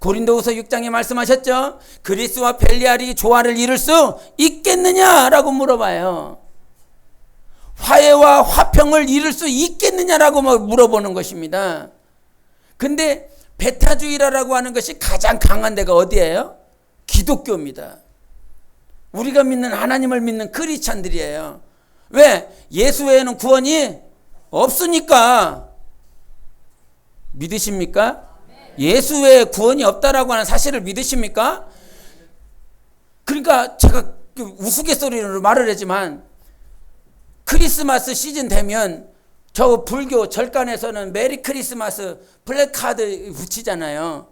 고린도후서 6장에 말씀하셨죠. 그리스와 벨리알이 조화를 이룰 수 있겠느냐라고 물어봐요. 화해와 화평을 이룰 수 있겠느냐라고 물어보는 것입니다. 근데 배타주의라고 하는 것이 가장 강한 데가 어디예요? 기독교입니다. 우리가 믿는 하나님을 믿는 크리스찬들이에요. 왜? 예수 외에는 구원이 없으니까. 믿으십니까? 예수 외에 구원이 없다라고 하는 사실을 믿으십니까? 그러니까 제가 우스갯소리로 말을 하지만 크리스마스 시즌 되면 저 불교 절간에서는 메리 크리스마스 플래카드 붙이잖아요.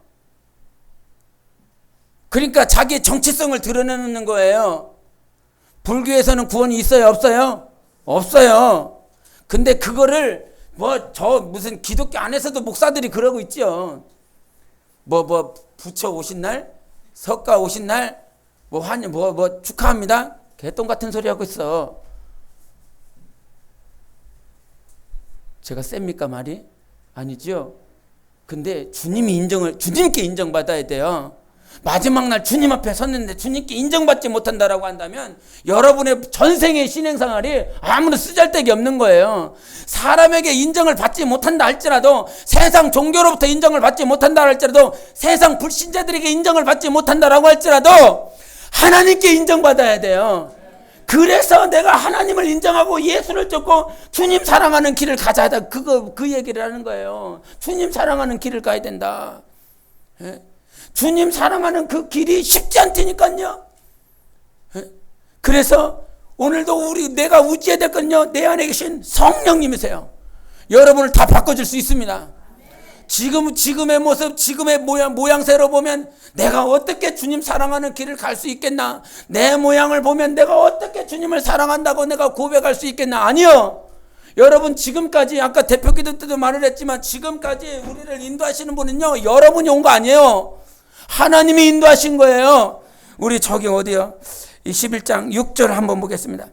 그러니까 자기의 정체성을 드러내는 거예요. 불교에서는 구원이 있어요, 없어요? 없어요. 근데 그거를 무슨 기독교 안에서도 목사들이 그러고 있죠. 부처 오신 날, 석가 오신 날, 축하합니다. 개똥 같은 소리 하고 있어. 제가 셉니까 말이? 아니죠. 근데 주님께 인정받아야 돼요. 마지막 날 주님 앞에 섰는데 주님께 인정받지 못한다라고 한다면 여러분의 전생의 신앙생활이 아무런 쓰잘데기 없는 거예요. 사람에게 인정을 받지 못한다 할지라도, 세상 종교로부터 인정을 받지 못한다 할지라도, 세상 불신자들에게 인정을 받지 못한다라고 할지라도 하나님께 인정받아야 돼요. 그래서 내가 하나님을 인정하고 예수를 쫓고 주님 사랑하는 길을 가자. 그 얘기를 하는 거예요. 주님 사랑하는 길을 가야 된다. 예? 주님 사랑하는 그 길이 쉽지 않다니까요. 예? 그래서 오늘도 내가 의지해야 될 건요, 내 안에 계신 성령님이세요. 여러분을 다 바꿔줄 수 있습니다. 지금의 모습, 지금의 모양새로 보면 내가 어떻게 주님 사랑하는 길을 갈 수 있겠나? 내 모양을 보면 내가 어떻게 주님을 사랑한다고 내가 고백할 수 있겠나? 아니요. 여러분, 지금까지 아까 대표 기도 때도 말을 했지만 지금까지 우리를 인도하시는 분은요, 여러분이 온 거 아니에요. 하나님이 인도하신 거예요. 우리 저기 어디요? 이 11장 6절 한번 보겠습니다.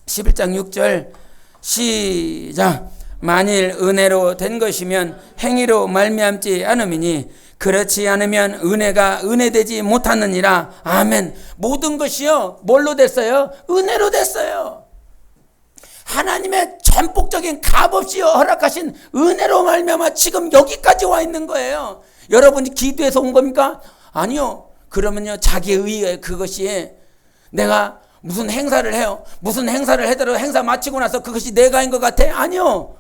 11장 6절 시작. 만일 은혜로 된 것이면 행위로 말미암지 않음이니 그렇지 않으면 은혜가 은혜되지 못하느니라. 아멘. 모든 것이요 뭘로 됐어요? 은혜로 됐어요. 하나님의 전폭적인 값없이 허락하신 은혜로 말미암아 지금 여기까지 와 있는 거예요. 여러분이 기도해서 온 겁니까? 아니요. 그러면요 자기의 의에 그것이 내가 무슨 행사를 해요. 무슨 행사를 하더라도 행사 마치고 나서 그것이 내가인 것 같아? 아니요.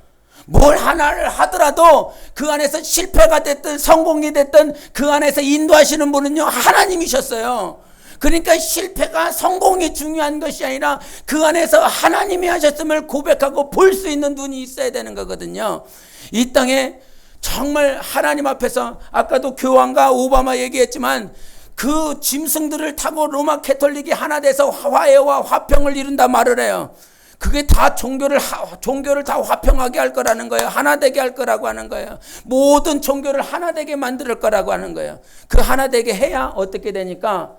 뭘 하나를 하더라도 그 안에서 실패가 됐든 성공이 됐든 그 안에서 인도하시는 분은요 하나님이셨어요. 그러니까 실패가 성공이 중요한 것이 아니라 그 안에서 하나님이 하셨음을 고백하고 볼 수 있는 눈이 있어야 되는 거거든요. 이 땅에 정말 하나님 앞에서 아까도 교황과 오바마 얘기했지만 그 짐승들을 타고 로마 캐톨릭이 하나 돼서 화해와 화평을 이룬다 말을 해요. 그게 다 종교를 다 화평하게 할 거라는 거예요. 하나 되게 할 거라고 하는 거예요. 모든 종교를 하나 되게 만들 거라고 하는 거예요. 그 하나 되게 해야 어떻게 되니까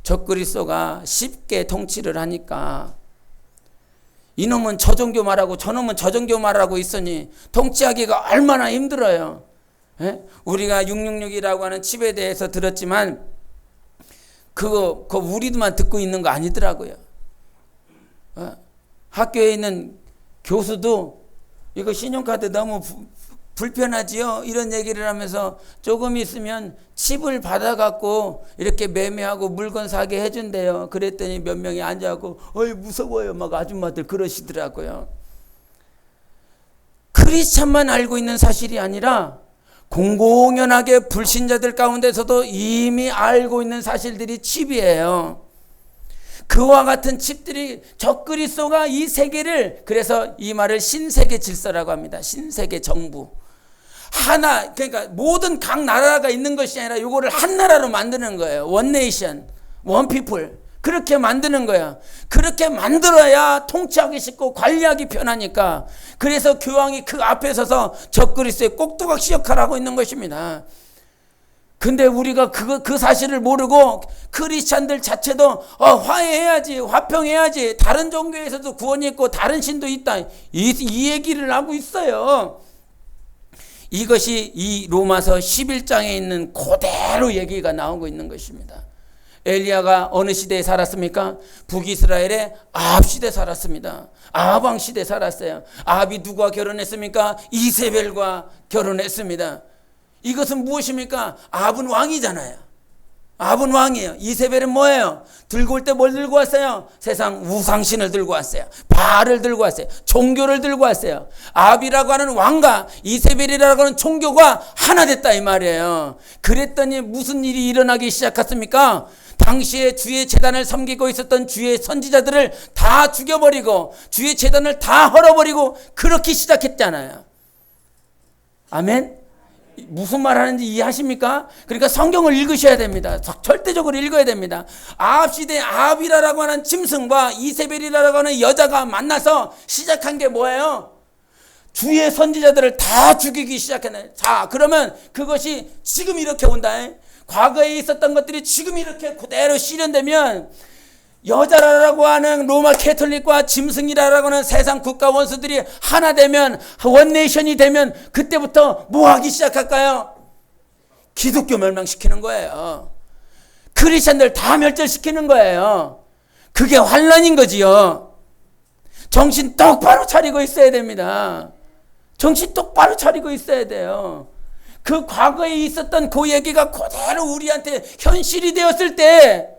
적그리스도가 쉽게 통치를 하니까 이놈은 저 종교 말하고 저놈은 저 종교 말하고 있으니 통치하기가 얼마나 힘들어요. 예? 우리가 666이라고 하는 칩에 대해서 들었지만 그거 우리도만 듣고 있는 거 아니더라고요. 학교에 있는 교수도 이거 신용카드 너무 불편하지요? 이런 얘기를 하면서 조금 있으면 칩을 받아갖고 이렇게 매매하고 물건 사게 해준대요. 그랬더니 몇 명이 앉아갖고 어이 무서워요 막 아줌마들 그러시더라고요. 크리스찬만 알고 있는 사실이 아니라 공공연하게 불신자들 가운데서도 이미 알고 있는 사실들이 칩이에요. 그와 같은 칩들이 적그리스도가 이 세계를, 그래서 이 말을 신세계 질서라고 합니다. 신세계 정부. 하나, 그러니까 모든 각 나라가 있는 것이 아니라 이거를 한 나라로 만드는 거예요. 원 네이션, 원 피플. 그렇게 만드는 거야. 그렇게 만들어야 통치하기 쉽고 관리하기 편하니까. 그래서 교황이 그 앞에 서서 적그리스도의 꼭두각시 역할을 하고 있는 것입니다. 근데 우리가 그 사실을 모르고 크리스찬들 자체도 화해해야지, 화평해야지, 다른 종교에서도 구원이 있고 다른 신도 있다, 이 얘기를 하고 있어요. 이것이 이 로마서 11장에 있는 그대로 얘기가 나오고 있는 것입니다. 엘리야가 어느 시대에 살았습니까? 북이스라엘의 아합 시대에 살았습니다. 아합 왕 시대에 살았어요. 아합이 누구와 결혼했습니까? 이세벨과 결혼했습니다. 이것은 무엇입니까? 아합은 왕이잖아요. 아합은 왕이에요. 이세벨은 뭐예요? 들고 올 때 뭘 들고 왔어요? 세상 우상신을 들고 왔어요. 바알을 들고 왔어요. 종교를 들고 왔어요. 아합이라고 하는 왕과 이세벨이라고 하는 종교가 하나 됐다 이 말이에요. 그랬더니 무슨 일이 일어나기 시작했습니까? 당시에 주의 제단을 섬기고 있었던 주의 선지자들을 다 죽여버리고 주의 제단을 다 헐어버리고 그렇게 시작했잖아요. 아멘? 무슨 말 하는지 이해하십니까? 그러니까 성경을 읽으셔야 됩니다. 절대적으로 읽어야 됩니다. 아합 시대에 아합이라고 하는 짐승과 이세벨이라고 하는 여자가 만나서 시작한 게 뭐예요? 주의 선지자들을 다 죽이기 시작했네. 자, 그러면 그것이 지금 이렇게 온다. 과거에 있었던 것들이 지금 이렇게 그대로 실현되면 여자라고 하는 로마 캐톨릭과 짐승이라고 하는 세상 국가 원수들이 하나 되면, 원네이션이 되면 그때부터 뭐 하기 시작할까요? 기독교 멸망시키는 거예요. 크리스천들 다 멸절시키는 거예요. 그게 환란인 거지요. 정신 똑바로 차리고 있어야 됩니다. 정신 똑바로 차리고 있어야 돼요. 그 과거에 있었던 그 얘기가 그대로 우리한테 현실이 되었을 때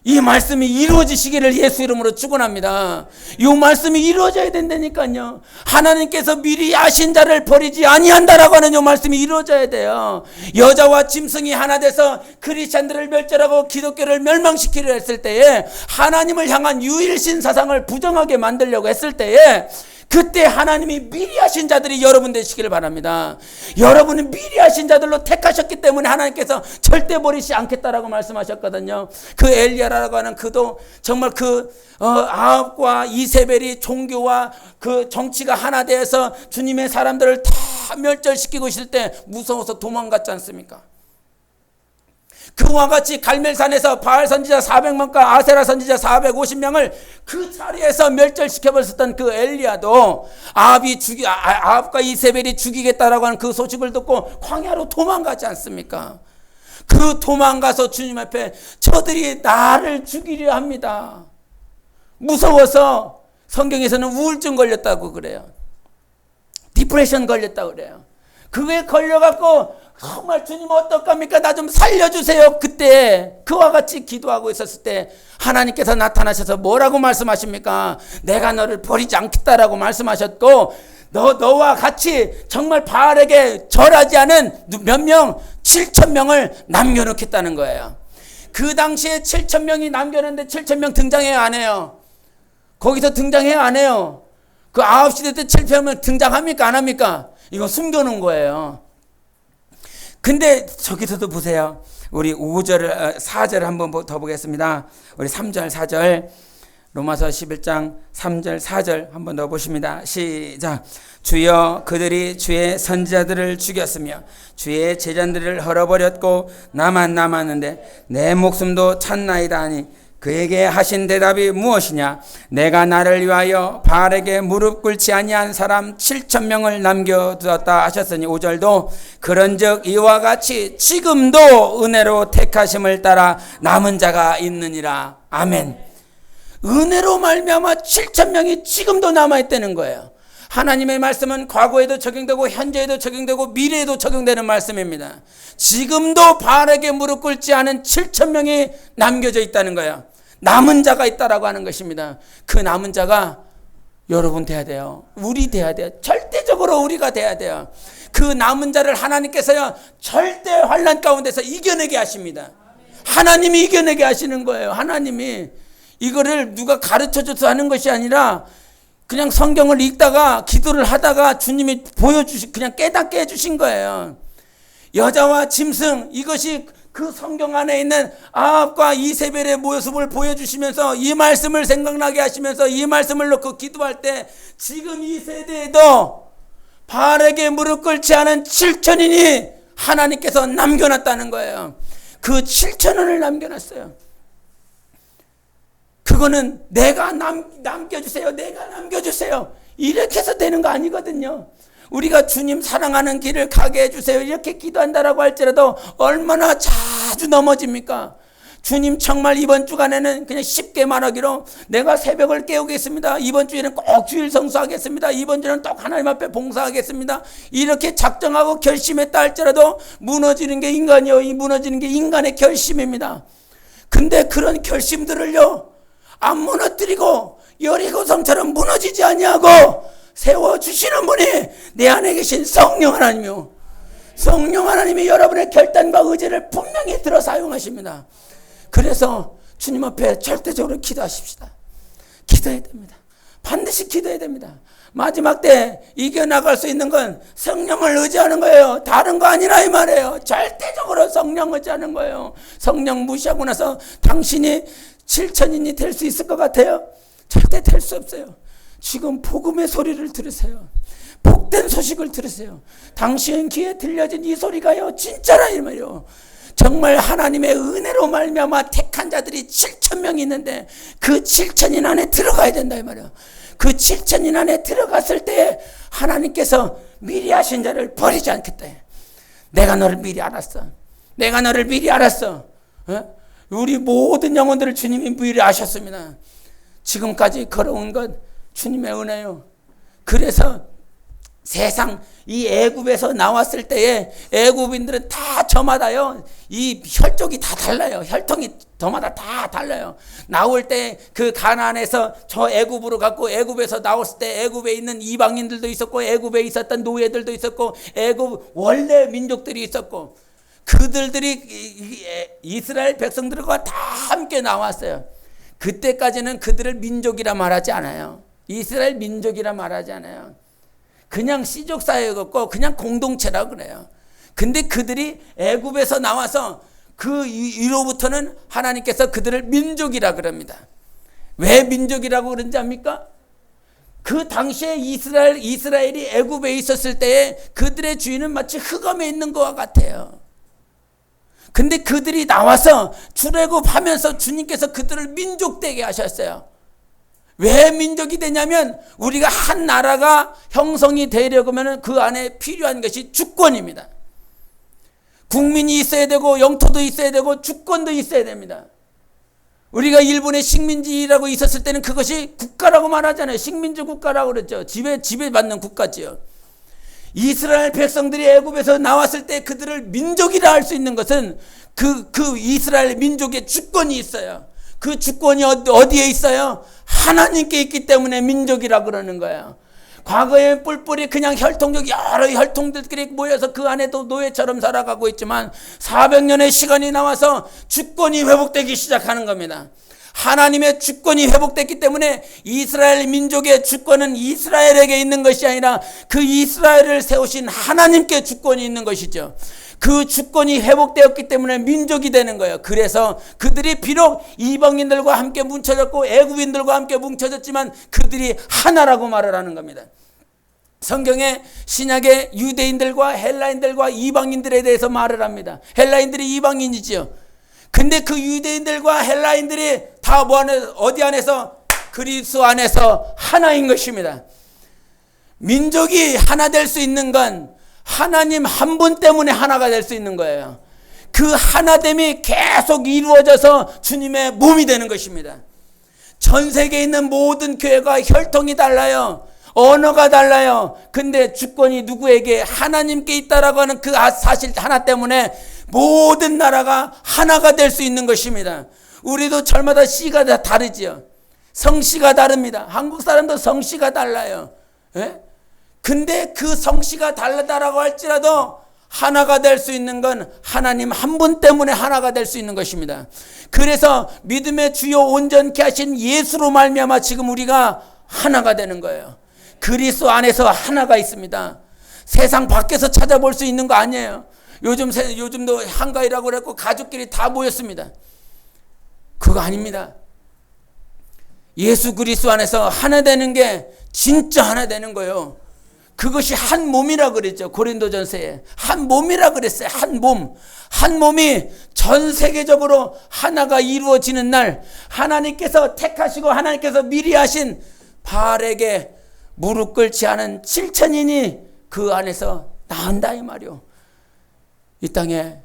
이 말씀이 이루어지시기를 예수 이름으로 축원합니다. 이 말씀이 이루어져야 된다니까요. 하나님께서 미리 아신 자를 버리지 아니한다라고 하는 이 말씀이 이루어져야 돼요. 여자와 짐승이 하나 돼서 크리스찬들을 멸절하고 기독교를 멸망시키려 했을 때에, 하나님을 향한 유일신 사상을 부정하게 만들려고 했을 때에, 그때 하나님이 미리 하신 자들이 여러분 되시기를 바랍니다. 여러분은 미리 하신 자들로 택하셨기 때문에 하나님께서 절대 버리지 않겠다라고 말씀하셨거든요. 그 엘리야라고 하는 그도 정말 아합과 이세벨이 종교와 그 정치가 하나 되어서 주님의 사람들을 다 멸절시키고 있을 때 무서워서 도망갔지 않습니까? 그와 같이 갈멜산에서 바알 선지자 400명과 아세라 선지자 450명을 그 자리에서 멸절시켜버렸던 그 엘리야도 아합과 이세벨이 죽이겠다라고 하는 그 소식을 듣고 광야로 도망가지 않습니까? 그 도망가서 주님 앞에 저들이 나를 죽이려 합니다. 무서워서 성경에서는 우울증 걸렸다고 그래요. 디프레션 걸렸다고 그래요. 그게 걸려갖고 정말 주님 어떡합니까? 나 좀 살려주세요. 그때 그와 같이 기도하고 있었을 때 하나님께서 나타나셔서 뭐라고 말씀하십니까? 내가 너를 버리지 않겠다라고 말씀하셨고, 너와 같이 정말 바알에게 절하지 않은 몇 명? 7,000명을 남겨놓겠다는 거예요. 그 당시에 7,000명이 남겨놓는데 7,000명 등장해요, 안 해요? 거기서 등장해요, 안 해요? 그 아합 시대 때 7,000명 등장합니까, 안 합니까? 이거 숨겨놓은 거예요. 근데 저기서도 보세요. 우리 5절, 4절 한번 더 보겠습니다. 우리 3절, 4절. 로마서 11장 3절, 4절 한번 더 보십니다. 시작. 주여 그들이 주의 선지자들을 죽였으며 주의 제자들을 헐어버렸고 나만 남았는데 내 목숨도 찾나이다 하니 그에게 하신 대답이 무엇이냐? 내가 나를 위하여 바알에게 무릎 꿇지 아니한 사람 7,000명을 남겨두었다 하셨으니 5절도 그런즉 이와 같이 지금도 은혜로 택하심을 따라 남은 자가 있느니라. 아멘. 은혜로 말미암아 7,000명이 지금도 남아있다는 거예요. 하나님의 말씀은 과거에도 적용되고 현재에도 적용되고 미래에도 적용되는 말씀입니다. 지금도 바알에게 무릎 꿇지 않은 7,000명이 남겨져 있다는 거예요. 남은 자가 있다라고 하는 것입니다. 그 남은 자가 여러분 돼야 돼요. 우리 돼야 돼요. 절대적으로 우리가 돼야 돼요. 그 남은 자를 하나님께서요 절대 환난 가운데서 이겨내게 하십니다. 하나님이 이겨내게 하시는 거예요. 하나님이 이거를 누가 가르쳐줘서 하는 것이 아니라 그냥 성경을 읽다가 기도를 하다가 주님이 그냥 깨닫게 해주신 거예요. 여자와 짐승, 이것이 그 성경 안에 있는 아합과 이세벨의 모습을 보여주시면서 이 말씀을 생각나게 하시면서 이 말씀을 놓고 기도할 때 지금 이 세대에도 바알에게 무릎 꿇지 않은 7,000인이 하나님께서 남겨놨다는 거예요. 그 7,000원을 남겨놨어요. 그거는 내가 남겨주세요. 내가 남겨주세요. 이렇게 해서 되는 거 아니거든요. 우리가 주님 사랑하는 길을 가게 해주세요. 이렇게 기도한다라고 할지라도 얼마나 자주 넘어집니까? 주님 정말 이번 주간에는 그냥 쉽게 말하기로 내가 새벽을 깨우겠습니다. 이번 주에는 꼭 주일 성수하겠습니다. 이번 주는 또 하나님 앞에 봉사하겠습니다. 이렇게 작정하고 결심했다 할지라도 무너지는 게 인간이요. 이 무너지는 게 인간의 결심입니다. 근데 그런 결심들을요 안 무너뜨리고 여리고성처럼 무너지지 아니하고 세워주시는 분이 내 안에 계신 성령 하나님이요. 성령 하나님이 여러분의 결단과 의지를 분명히 들어 사용하십니다. 그래서 주님 앞에 절대적으로 기도하십시다. 기도해야 됩니다. 반드시 기도해야 됩니다. 마지막 때 이겨나갈 수 있는 건 성령을 의지하는 거예요. 다른 거 아니라 이 말이에요. 절대적으로 성령 의지하는 거예요. 성령 무시하고 나서 당신이 7,000인이 될 수 있을 것 같아요? 절대 될 수 없어요. 지금 복음의 소리를 들으세요. 복된 소식을 들으세요. 당신 귀에 들려진 이 소리가요 진짜라 이 말이요. 정말 하나님의 은혜로 말미암아 택한 자들이 7,000명이 있는데 그 7,000인 안에 들어가야 된다 이 말이요. 그 7,000인 안에 들어갔을 때 하나님께서 미리 하신 자를 버리지 않겠다. 내가 너를 미리 알았어. 내가 너를 미리 알았어. 우리 모든 영혼들을 주님이 미리 아셨습니다. 지금까지 걸어온 것 주님의 은혜요. 그래서 세상 이 애굽에서 나왔을 때에 애굽인들은 다 저마다요 이 혈족이 다 달라요. 혈통이 저마다 다 달라요. 나올 때 그 가나안에서 저 애굽으로 갔고, 애굽에서 나왔을 때 애굽에 있는 이방인들도 있었고, 애굽에 있었던 노예들도 있었고, 애굽 원래 민족들이 있었고, 그들이 이스라엘 백성들과 다 함께 나왔어요. 그때까지는 그들을 민족이라 말하지 않아요. 이스라엘 민족이라 말하지 않아요. 그냥 씨족 사회였고 그냥 공동체라고 그래요. 근데 그들이 애굽에서 나와서 그 이로부터는 하나님께서 그들을 민족이라 그럽니다. 왜 민족이라고 그런지 압니까? 그 당시에 이스라엘이 애굽에 있었을 때에 그들의 주인은 마치 흑암에 있는 것과 같아요. 근데 그들이 나와서 출애굽하면서 주님께서 그들을 민족되게 하셨어요. 왜 민족이 되냐면 우리가 한 나라가 형성이 되려고 하면 그 안에 필요한 것이 주권입니다. 국민이 있어야 되고 영토도 있어야 되고 주권도 있어야 됩니다. 우리가 일본의 식민지라고 있었을 때는 그것이 국가라고 말하잖아요. 식민지 국가라고 그랬죠. 지배받는 국가지요. 이스라엘 백성들이 애굽에서 나왔을 때 그들을 민족이라 할 수 있는 것은 그 이스라엘 민족의 주권이 있어요. 그 주권이 어디에 있어요? 하나님께 있기 때문에 민족이라 그러는 거예요. 과거에 뿔뿔이 그냥 혈통적 여러 혈통들끼리 모여서 그 안에도 노예처럼 살아가고 있지만 400년의 시간이 나와서 주권이 회복되기 시작하는 겁니다. 하나님의 주권이 회복됐기 때문에 이스라엘 민족의 주권은 이스라엘에게 있는 것이 아니라 그 이스라엘을 세우신 하나님께 주권이 있는 것이죠. 그 주권이 회복되었기 때문에 민족이 되는 거예요. 그래서 그들이 비록 이방인들과 함께 뭉쳐졌고 애굽인들과 함께 뭉쳐졌지만 그들이 하나라고 말을 하는 겁니다. 성경에 신약의 유대인들과 헬라인들과 이방인들에 대해서 말을 합니다. 헬라인들이 이방인이지요. 근데 그 유대인들과 헬라인들이 다 어디 안에서? 그리스도 안에서 하나인 것입니다. 민족이 하나 될 수 있는 건 하나님 한 분 때문에 하나가 될 수 있는 거예요. 그 하나됨이 계속 이루어져서 주님의 몸이 되는 것입니다. 전 세계에 있는 모든 교회가 혈통이 달라요. 언어가 달라요. 근데 주권이 누구에게? 하나님께 있다라고 하는 그 사실 하나 때문에 모든 나라가 하나가 될 수 있는 것입니다. 우리도 절마다 씨가 다 다르지요. 성씨가 다릅니다. 한국 사람도 성씨가 달라요. 예? 근데 그 성씨가 다르다라고 할지라도 하나가 될 수 있는 건 하나님 한 분 때문에 하나가 될 수 있는 것입니다. 그래서 믿음의 주요 온전케 하신 예수로 말미암아 지금 우리가 하나가 되는 거예요. 그리스도 안에서 하나가 있습니다. 세상 밖에서 찾아볼 수 있는 거 아니에요. 요즘도 한가위라고 그랬고 가족끼리 다 모였습니다. 그거 아닙니다. 예수 그리스도 안에서 하나 되는 게 진짜 하나 되는 거예요. 그것이 한 몸이라 그랬죠. 고린도전서에 한 몸이라 그랬어요. 한 몸. 한 몸이 전 세계적으로 하나가 이루어지는 날 하나님께서 택하시고 하나님께서 미리 하신 바알에게 무릎 꿇지 않은 7천인이 그 안에서 나온다 이 말이요. 이 땅에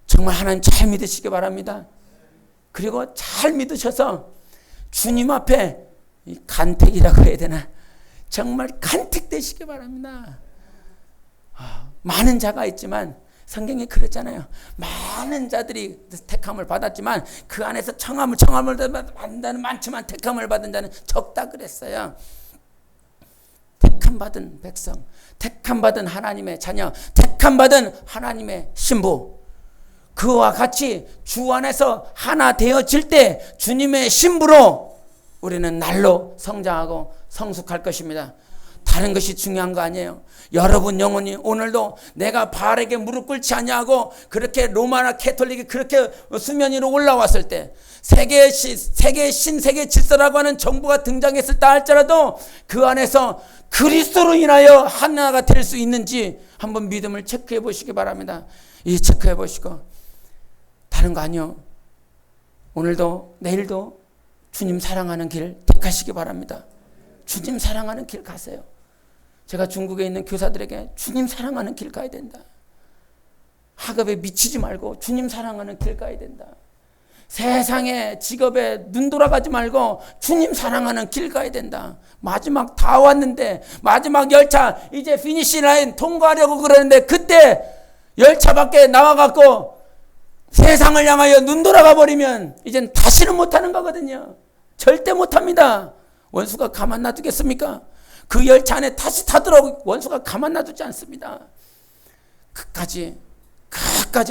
정말 하나님 잘 믿으시기 바랍니다. 그리고 잘 믿으셔서 주님 앞에 간택이라고 해야 되나? 정말 간택되시기 바랍니다. 많은 자가 있지만 성경에 그랬잖아요. 많은 자들이 택함을 받았지만 그 안에서 청함을 받은 자는 많지만 택함을 받은 자는 적다 그랬어요. 택함받은 백성, 택함받은 하나님의 자녀, 택함받은 하나님의 신부, 그와 같이 주 안에서 하나 되어질 때 주님의 신부로 우리는 날로 성장하고 성숙할 것입니다. 다른 것이 중요한 거 아니에요. 여러분 영혼이 오늘도 내가 바알에게 무릎 꿇지 아니하고 그렇게 로마나 캐톨릭이 그렇게 수면 위로 올라왔을 때 세계 신세계 질서라고 하는 정부가 등장했을 때 할지라도 그 안에서 그리스도로 인하여 하나가 될 수 있는지 한번 믿음을 체크해 보시기 바랍니다. 이 체크해 보시고 다른 거 아니요. 오늘도 내일도 주님 사랑하는 길 택하시기 바랍니다. 주님 사랑하는 길 가세요. 제가 중국에 있는 교사들에게 주님 사랑하는 길 가야 된다. 학업에 미치지 말고 주님 사랑하는 길 가야 된다. 세상에 직업에 눈 돌아가지 말고 주님 사랑하는 길 가야 된다. 마지막 다 왔는데 마지막 열차 이제 피니시 라인 통과하려고 그러는데 그때 열차 밖에 나와갖고 세상을 향하여 눈 돌아가 버리면 이젠 다시는 못하는 거거든요. 절대 못합니다. 원수가 가만 놔두겠습니까? 그 열차 안에 다시 타도록 원수가 가만 놔두지 않습니다. 끝까지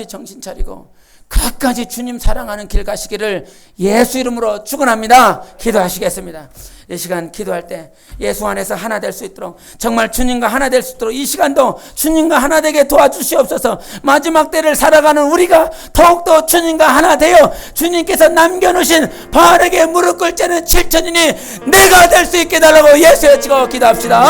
정신 차리고 끝까지 주님 사랑하는 길 가시기를 예수 이름으로 축원합니다. 기도하시겠습니다. 이 시간 기도할 때 예수 안에서 하나 될 수 있도록, 정말 주님과 하나 될 수 있도록 이 시간도 주님과 하나 되게 도와주시옵소서. 마지막 때를 살아가는 우리가 더욱더 주님과 하나 되어 주님께서 남겨놓으신 바알에게 무릎 꿇자는 7천인이 내가 될 수 있게 달라고 예수의 치고 기도합시다.